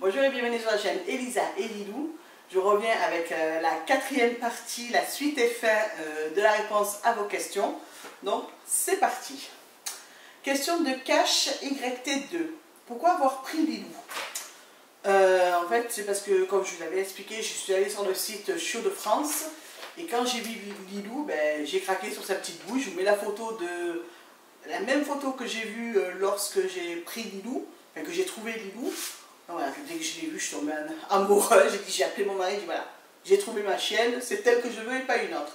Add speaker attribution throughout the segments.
Speaker 1: Bonjour et bienvenue sur la chaîne Elisa et Lilou. Je reviens avec la quatrième partie, la suite et fin de la réponse à vos questions. Donc, c'est parti. Question de Cash YT2. Pourquoi avoir pris Lilou? En fait, c'est parce que, comme je vous l'avais expliqué, je suis allée sur le site Chiot de France. Et quand j'ai vu Lilou, ben, j'ai craqué sur sa petite bouche. Je vous mets la photo de... La même photo que j'ai vue lorsque j'ai pris Lilou, enfin, que j'ai trouvé Lilou. Voilà, dès que je l'ai vue, je suis tombée amoureuse. J'ai appelé mon mari, j'ai dit voilà, j'ai trouvé ma chienne, c'est elle que je veux et pas une autre.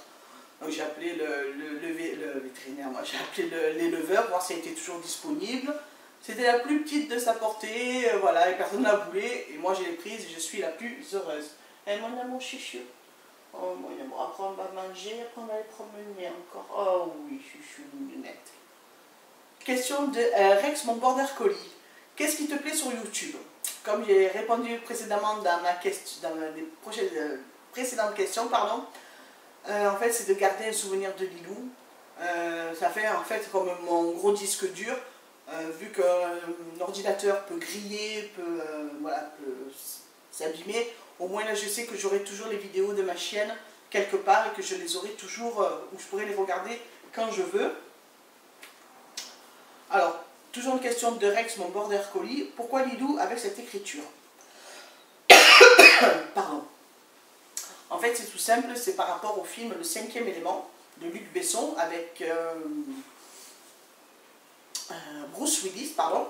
Speaker 1: Donc j'ai appelé le vétérinaire, moi j'ai appelé l'éleveur, voir si elle était toujours disponible. C'était la plus petite de sa portée, voilà, et personne ne la voulait. Et moi je l'ai prise et je suis la plus heureuse. Et mon amour chouchou. Oh mon amour, après on va manger, après on va aller promener encore. Oh oui, chouchou, mignonnette. Question de Rex, mon border collie. Qu'est-ce qui te plaît sur YouTube? Comme j'ai répondu précédemment dans les précédentes questions, pardon, en fait c'est de garder un souvenir de Lilou. Ça fait en fait comme mon gros disque dur, vu qu'un ordinateur peut griller, voilà, peut s'abîmer, au moins là je sais que j'aurai toujours les vidéos de ma chienne quelque part et que je les aurai toujours, où je pourrai les regarder quand je veux. Alors, toujours une question de Rex, mon border collie. Pourquoi Lilou avec cette écriture? Pardon. En fait, c'est tout simple, c'est par rapport au film Le 5e élément de Luc Besson avec Bruce Willis, pardon.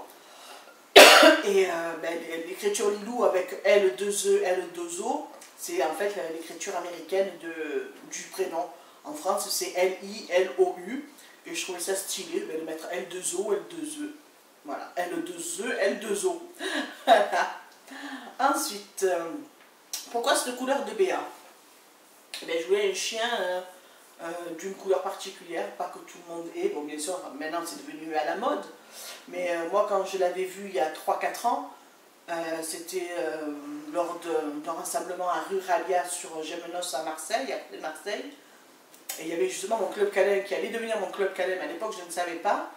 Speaker 1: Et ben, l'écriture Lilou avec L2E, L2O, c'est en fait l'écriture américaine du prénom. En France, c'est L-I-L-O-U. Et je trouvais ça stylé de mettre L2O, L2E. Voilà, L2E, L2O. Ensuite, pourquoi cette couleur de BA? Je voulais un chien d'une couleur particulière, pas que tout le monde ait. Bon, bien sûr, maintenant c'est devenu à la mode. Mais moi, quand je l'avais vu il y a 3-4 ans, c'était lors d'un rassemblement à Ruralia sur Gémenos à Marseille, après Marseille. Et il y avait justement mon club câlin qui allait devenir mon club câlin, mais à l'époque je ne savais pas.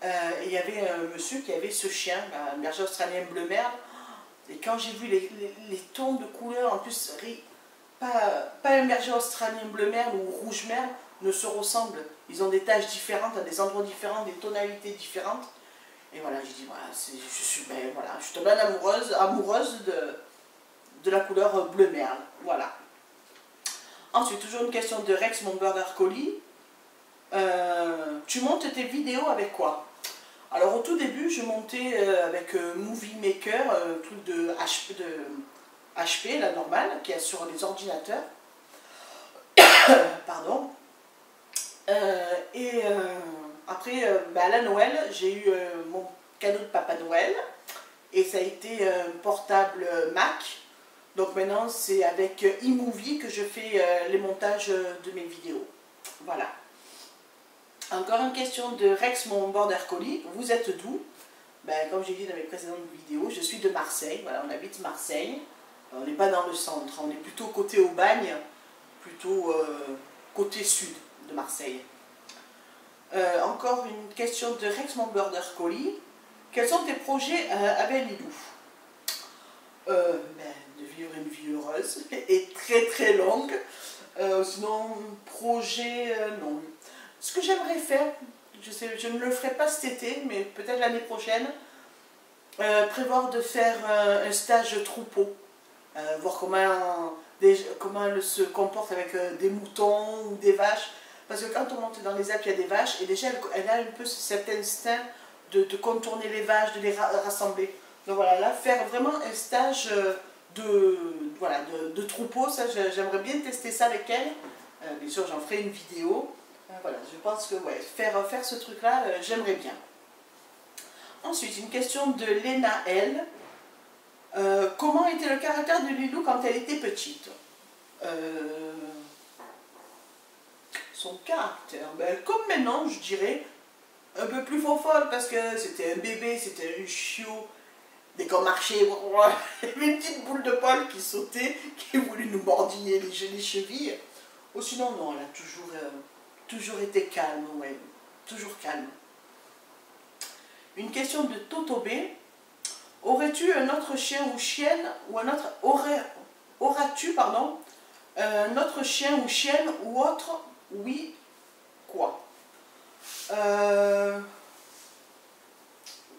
Speaker 1: Et il y avait un monsieur qui avait ce chien, un berger australien bleu merle. Et quand j'ai vu les tons de couleurs, en plus, pas un berger australien bleu merle ou rouge merle ne se ressemblent. Ils ont des taches différentes, à des endroits différents, des tonalités différentes. Et voilà, j'ai dit, voilà, je suis tombée amoureuse de la couleur bleu merle. Voilà. Ensuite, toujours une question de Rex, mon border collie. Tu montes tes vidéos avec quoi? Alors au tout début, je montais avec Movie Maker, truc de HP, la normale, qui est sur les ordinateurs. Pardon. Après, à la Noël, j'ai eu mon cadeau de Papa Noël. Et ça a été un portable Mac. Donc maintenant, c'est avec iMovie que je fais les montages de mes vidéos. Voilà. Encore une question de Rex, mon border collie. Vous êtes d'où? Comme j'ai dit dans mes précédentes vidéos, je suis de Marseille. Voilà, on habite Marseille. On n'est pas dans le centre, on est plutôt côté Aubagne, plutôt côté sud de Marseille. Encore une question de Rex, mon border collie. Quels sont tes projets avec Lilou? De vivre une vie heureuse et très très longue. Sinon, projet, non. Ce que j'aimerais faire, je ne le ferai pas cet été, mais peut-être l'année prochaine, prévoir de faire un stage troupeau. Voir comment elle se comporte avec des moutons ou des vaches. Parce que quand on monte dans les Alpes, il y a des vaches, et déjà elle a un peu cet instinct de contourner les vaches, de les rassembler. Donc voilà, là, faire vraiment un stage de troupeau, ça j'aimerais bien tester ça avec elle. Bien sûr, j'en ferai une vidéo. Voilà, je pense que ouais, faire ce truc-là, j'aimerais bien. Ensuite, une question de Léna L. Comment était le caractère de Lilou quand elle était petite? Son caractère, comme maintenant, je dirais, un peu plus folle parce que c'était un bébé, c'était un chiot. Dès qu'on marchait, il y avait une petite boule de poil qui sautait, qui voulait nous mordiller les chevilles. Ou sinon, non, elle a toujours été calme, ouais, toujours calme. Une question de Totobé. Aurais-tu un autre chien ou chienne ou un autre auras-tu pardon un autre chien ou chienne ou autre? Oui, quoi?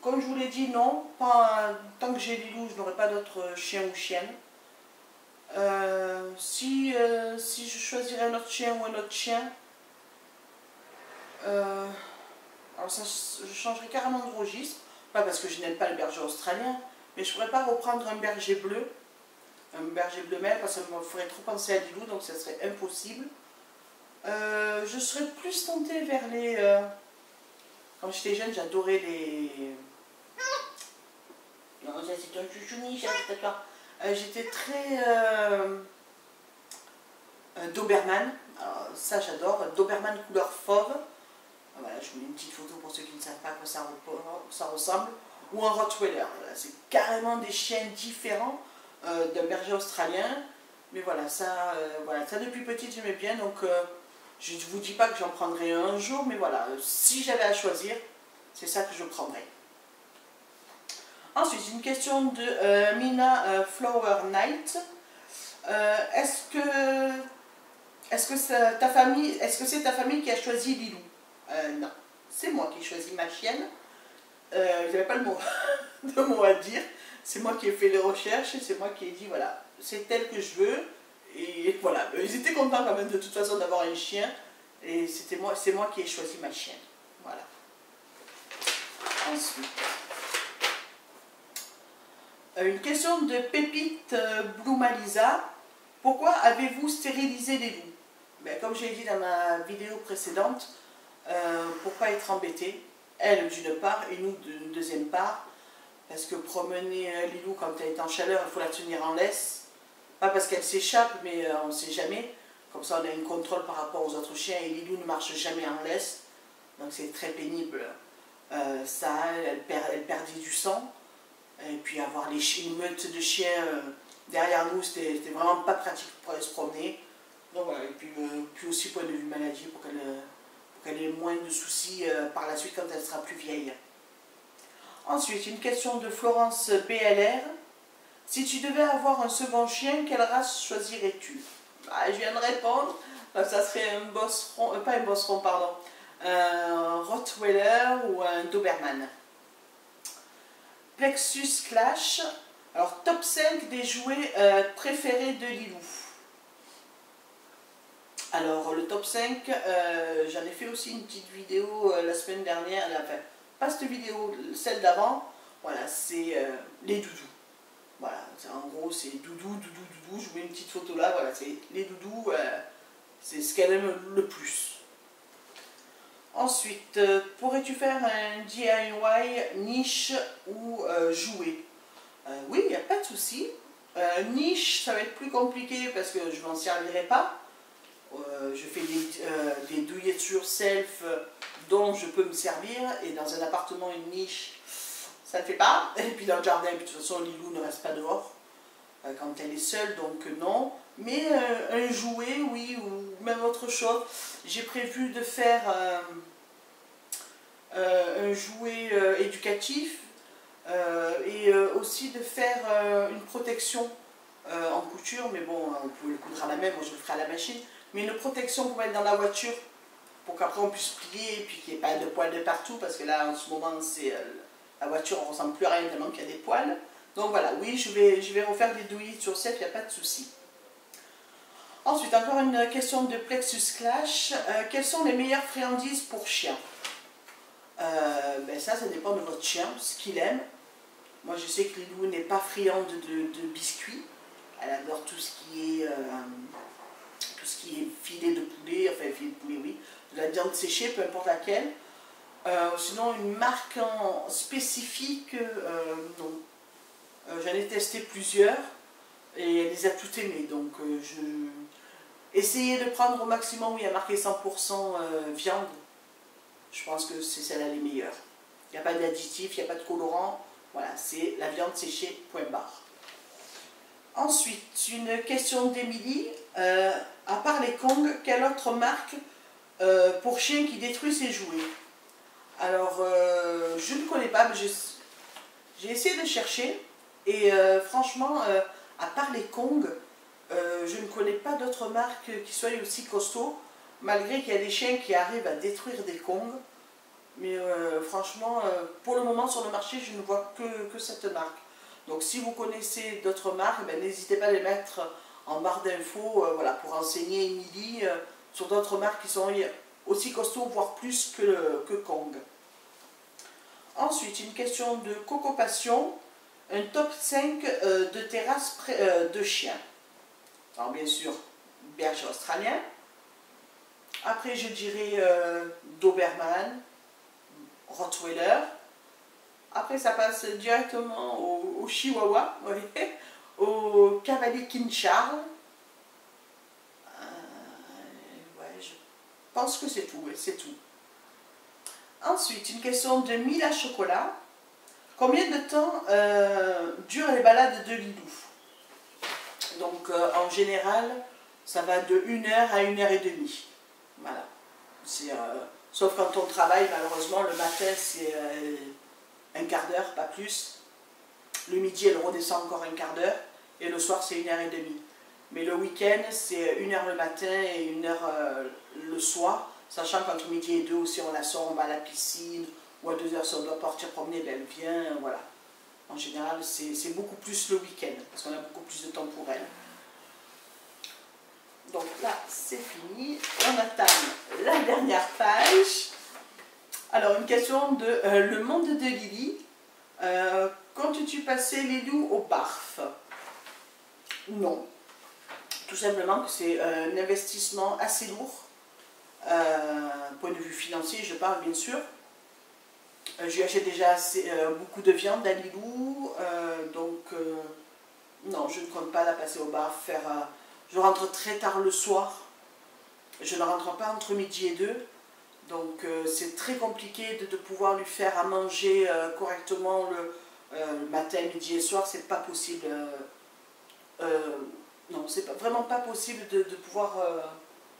Speaker 1: Comme je vous l'ai dit, non. Pas, tant que j'ai Lilou, je n'aurai pas d'autre chien ou chienne. Si je choisirais un autre chien ou un autre chien, alors ça, je changerais carrément de registre. Pas parce que je n'aime pas le berger australien, mais je ne pourrais pas reprendre un berger bleu mâle, parce que ça me ferait trop penser à Lilou, donc ça serait impossible. Je serais plus tentée vers les... Quand j'étais jeune, j'adorais les... Non, ça c'est un chouchouni, c'est toi. J'étais très... Doberman, alors, ça j'adore, Doberman couleur fauve. Voilà, je vous mets une petite photo pour ceux qui ne savent pas à quoi ça ressemble. Ou un Rottweiler, voilà, c'est carrément des chiens différents d'un berger australien. Mais voilà, ça depuis petite j'aimais bien, donc je ne vous dis pas que j'en prendrai un jour, mais voilà, si j'avais à choisir, c'est ça que je prendrais. Ensuite, une question de Mina Flower Night. Est-ce que c'est ta famille qui a choisi Lilou? Non, c'est moi qui ai choisi ma chienne. Il n'y avait pas de mot à dire. C'est moi qui ai fait les recherches et c'est moi qui ai dit voilà, c'est elle que je veux. Et voilà, ils étaient contents quand même de toute façon d'avoir un chien. Et c'est moi qui ai choisi ma chienne. Voilà. Ensuite, une question de Pépite Blue-Malisa. Pourquoi avez-vous stérilisé les loups? Ben, comme j'ai dit dans ma vidéo précédente, pour ne pas être embêté, elle d'une part et nous d'une deuxième part, parce que promener Lilou quand elle est en chaleur, il faut la tenir en laisse, pas parce qu'elle s'échappe, mais on ne sait jamais, comme ça on a une contrôle par rapport aux autres chiens et Lilou ne marche jamais en laisse, donc c'est très pénible. Elle perdait du sang, et puis avoir une meute de chiens derrière nous, c'était vraiment pas pratique pour aller se promener. Donc voilà, et puis aussi point de vue maladie, pour qu'elle ait moins de soucis par la suite quand elle sera plus vieille. Ensuite, une question de Florence BLR. Si tu devais avoir un second chien, quelle race choisirais-tu? Je viens de répondre, ça serait un bosseron, pas un bosseron, pardon, un Rottweiler ou un Doberman. Plexus Clash. Alors, top 5 des jouets préférés de Lilou. Alors, le top 5, j'en ai fait aussi une petite vidéo la semaine dernière, enfin, pas cette vidéo, celle d'avant. Voilà, c'est les doudous. Voilà, en gros, c'est doudou. Je vous mets une petite photo là, voilà, c'est les doudous, c'est ce qu'elle aime le plus. Ensuite, pourrais-tu faire un DIY niche ou jouet? Oui, il n'y a pas de souci. Niche, ça va être plus compliqué parce que je ne m'en servirai pas. Je fais des douilletures self dont je peux me servir, et dans un appartement, une niche, ça ne fait pas. Et puis dans le jardin, de toute façon, Lilou ne reste pas dehors quand elle est seule, donc non. Mais un jouet, oui, ou même autre chose. J'ai prévu de faire un jouet éducatif et aussi de faire une protection en couture, mais bon, on peut le coudre à la main, moi je le ferai à la machine, mais une protection pour mettre dans la voiture, pour qu'après on puisse plier, et puis qu'il n'y ait pas de poils de partout, parce que là en ce moment c'est la voiture, on ne ressemble plus à rien tellement qu'il y a des poils. Donc voilà, oui, je vais refaire des douilles sur cette, il n'y a pas de souci. Ensuite, encore une question de Plexus Clash. Quelles sont les meilleures friandises pour chiens? Ben ça dépend de votre chien, ce qu'il aime. Moi je sais que Lilou n'est pas friande de biscuits. Elle adore tout ce qui est filet de poulet, enfin filet de poulet oui, de la viande séchée, peu importe laquelle. Sinon une marque spécifique, non. J'en ai testé plusieurs et elle les a toutes aimées, donc essayez de prendre au maximum où il y a marqué 100% viande. Je pense que c'est celle-là les meilleures. Il n'y a pas d'additif, il n'y a pas de colorant. Voilà, c'est la viande séchée, point barre. Ensuite, une question d'Emilie. À part les Kong, quelle autre marque pour chien qui détruit ses jouets? Alors, je ne connais pas, mais J'ai essayé de chercher et franchement, à part les Kong, je ne connais pas d'autres marques qui soient aussi costauds, malgré qu'il y a des chiens qui arrivent à détruire des Kong. Mais franchement, pour le moment sur le marché, je ne vois que cette marque. Donc si vous connaissez d'autres marques, ben, n'hésitez pas à les mettre en barre d'infos voilà, pour renseigner Émilie sur d'autres marques qui sont aussi costauds, voire plus que Kong. Ensuite, une question de Coco Passion, un top 5 de terrasse de chiens. Alors bien sûr, berger australien. Après, je dirais Doberman, Rottweiler. Après, ça passe directement au Chihuahua, au Cavalier King Charles. Ouais, je pense que c'est tout, ouais, c'est tout. Ensuite, une question de Mila Chocolat. Combien de temps durent les balades de Lilou? Donc, en général, ça va de 1 heure à 1 h 30. Voilà. Sauf quand on travaille, malheureusement, le matin, c'est un quart d'heure, pas plus. Le midi, elle redescend encore un quart d'heure. Et le soir, c'est 1 h 30. Mais le week-end, c'est 1 heure le matin et 1 heure le soir. Sachant qu'entre midi et 2 aussi, on la sort, on va à la piscine. Ou à 2 heures, si on doit partir promener, ben, elle vient. Voilà. En général, c'est beaucoup plus le week-end. Parce qu'on a beaucoup plus de temps pour elle. Donc là, c'est fini. On attend la dernière page. Alors, une question de Le Monde de Lily. Comptes-tu passer les loups au barf? Non. Tout simplement que c'est un investissement assez lourd. Point de vue financier, je parle bien sûr. Je lui achète déjà beaucoup de viande à Lilou. Donc, non, je ne compte pas la passer au barf. Je rentre très tard le soir. Je ne rentre pas entre midi et 2. Donc c'est très compliqué de pouvoir lui faire à manger correctement le matin, midi et soir. C'est pas possible. Non, c'est vraiment pas possible de pouvoir...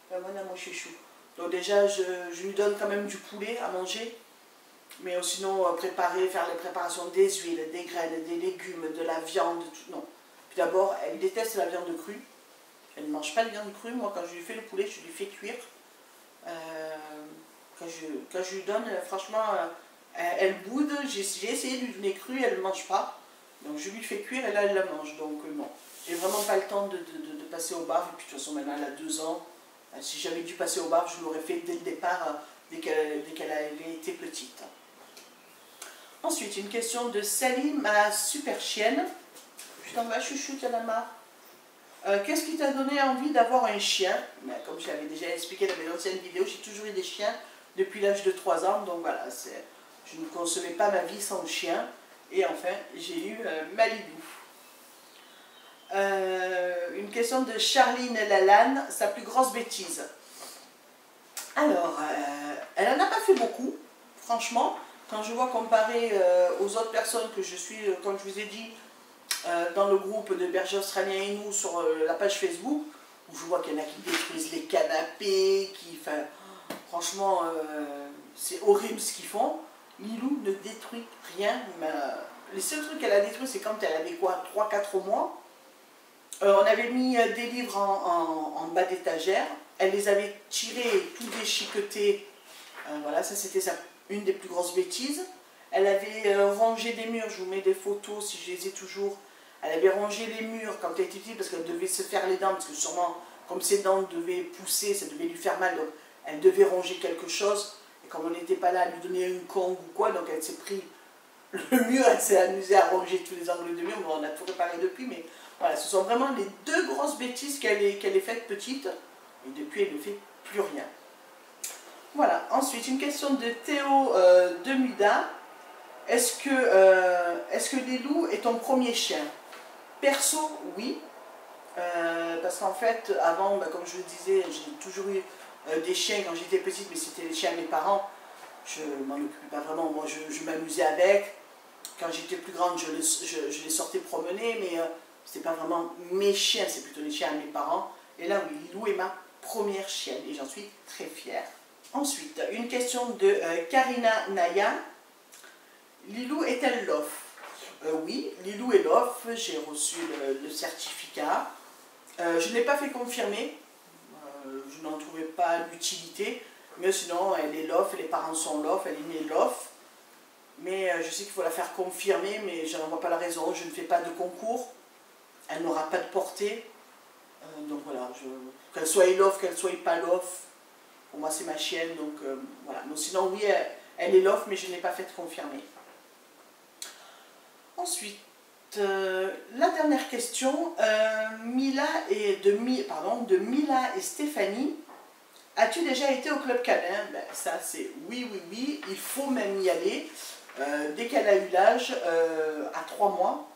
Speaker 1: voilà mon chouchou. Donc déjà, je lui donne quand même du poulet à manger. Mais sinon, faire les préparations des huiles, des graines, des légumes, de la viande, tout. Non. Puis d'abord, elle déteste la viande crue. Elle ne mange pas de viande crue. Moi, quand je lui fais le poulet, je lui fais cuire. Quand je lui donne, franchement, elle boude. J'ai essayé de lui donner cru, elle ne mange pas. Donc je lui fais cuire et là, elle la mange. Donc non, j'ai vraiment pas le temps de passer au barf. Et puis de toute façon, maintenant, elle a 2 ans. Si j'avais dû passer au barf, je l'aurais fait dès le départ, dès qu'elle avait été petite. Ensuite, une question de Sally, ma super chienne. Je t'en vas, chouchou, t'en as marre. Qu'est-ce qui t'a donné envie d'avoir un chien? Comme je l'avais déjà expliqué dans mes anciennes vidéos, j'ai toujours eu des chiens depuis l'âge de 3 ans. Donc voilà, je ne concevais pas ma vie sans chien. Et enfin, j'ai eu Malibou. Une question de Charline Lalanne, sa plus grosse bêtise. Alors, elle n'en a pas fait beaucoup, franchement. Quand je vois comparer aux autres personnes que je suis, comme je vous ai dit, dans le groupe de bergers australiens et nous sur la page Facebook, où je vois qu'il y en a qui détruisent les canapés, franchement, c'est horrible ce qu'ils font. Lilou ne détruit rien. Les seuls trucs qu'elle a détruits, c'est quand elle avait quoi, 3-4 mois. On avait mis des livres en bas d'étagère. Elle les avait tirés, tout déchiquetés. Voilà, ça c'était une des plus grosses bêtises. Elle avait rangé des murs, je vous mets des photos si je les ai toujours. Elle avait rangé les murs quand elle était petite parce qu'elle devait se faire les dents, parce que sûrement, comme ses dents devaient pousser, ça devait lui faire mal, donc elle devait ranger quelque chose. Et comme on n'était pas là à lui donner une congue ou quoi, donc elle s'est pris le mur, elle s'est amusée à ranger tous les angles de mur. Bon, on a tout réparé depuis, mais voilà, ce sont vraiment les 2 grosses bêtises qu'elle ait faites petite. Et depuis, elle ne fait plus rien. Voilà, ensuite, une question de Théo de Muda. Est-ce que Lilou est ton premier chien? Perso, oui. Parce qu'en fait, avant, comme je le disais, j'ai toujours eu des chiens quand j'étais petite, mais c'était les chiens de mes parents. Je m'en occupais pas vraiment. Moi, je m'amusais avec. Quand j'étais plus grande, je les sortais promener, mais c'était pas vraiment mes chiens, c'est plutôt les chiens de mes parents. Et là, oui, Lilou est ma première chienne et j'en suis très fière. Ensuite, une question de Karina Naya. Lilou est-elle lof? Oui, Lilou et Lof, j'ai reçu le certificat. Je ne l'ai pas fait confirmer, je n'en trouvais pas l'utilité, mais sinon elle est Lof, les parents sont Lof, elle est née Lof. Mais je sais qu'il faut la faire confirmer, mais je n'en vois pas la raison, je ne fais pas de concours, elle n'aura pas de portée. Donc voilà, qu'elle soit Lof, qu'elle soit pas Lof, pour moi c'est ma chienne, donc voilà. Donc, sinon oui, elle est Lof, mais je ne l'ai pas fait confirmer. Ensuite, la dernière question, Mila et Stéphanie. As-tu déjà été au club canin? Ben, ça c'est oui, oui, oui, il faut même y aller. Dès qu'elle a eu l'âge, à 3 mois.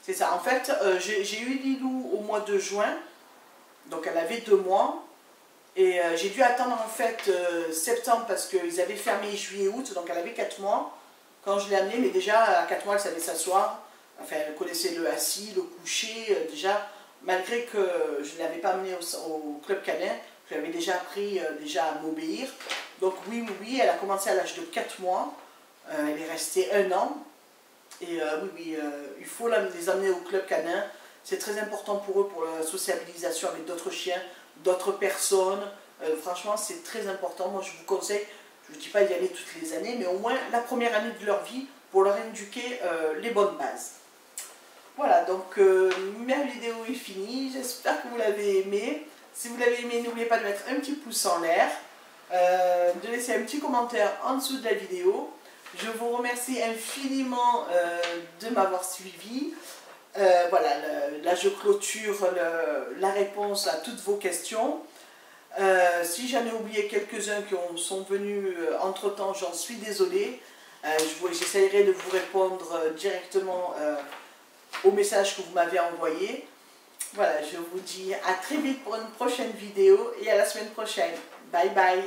Speaker 1: C'est ça, en fait, j'ai eu Lilou au mois de juin, donc elle avait 2 mois. Et j'ai dû attendre en fait septembre parce qu'ils avaient fermé juillet-août, donc elle avait 4 mois quand je l'ai amenée, mais déjà à 4 mois elle savait s'asseoir, enfin elle connaissait le assis, le coucher, déjà, malgré que je ne l'avais pas amenée au club canin, je lui avais déjà appris déjà à m'obéir. Donc oui, oui, oui, elle a commencé à l'âge de 4 mois, elle est restée 1 an, et oui, oui, il faut les amener au club canin, c'est très important pour eux, pour la sociabilisation avec d'autres chiens, d'autres personnes. Franchement, c'est très important. Moi, je vous conseille, je ne vous dis pas d'y aller toutes les années, mais au moins la première année de leur vie pour leur indiquer les bonnes bases. Voilà, donc ma vidéo est finie. J'espère que vous l'avez aimé. Si vous l'avez aimé, n'oubliez pas de mettre un petit pouce en l'air, de laisser un petit commentaire en dessous de la vidéo. Je vous remercie infiniment de m'avoir suivi. Voilà, là je clôture la réponse à toutes vos questions. Si j'en ai oublié quelques-uns qui sont venus entre-temps, j'en suis désolée. J'essaierai de vous répondre directement au message que vous m'avez envoyé. Voilà, je vous dis à très vite pour une prochaine vidéo et à la semaine prochaine. Bye bye.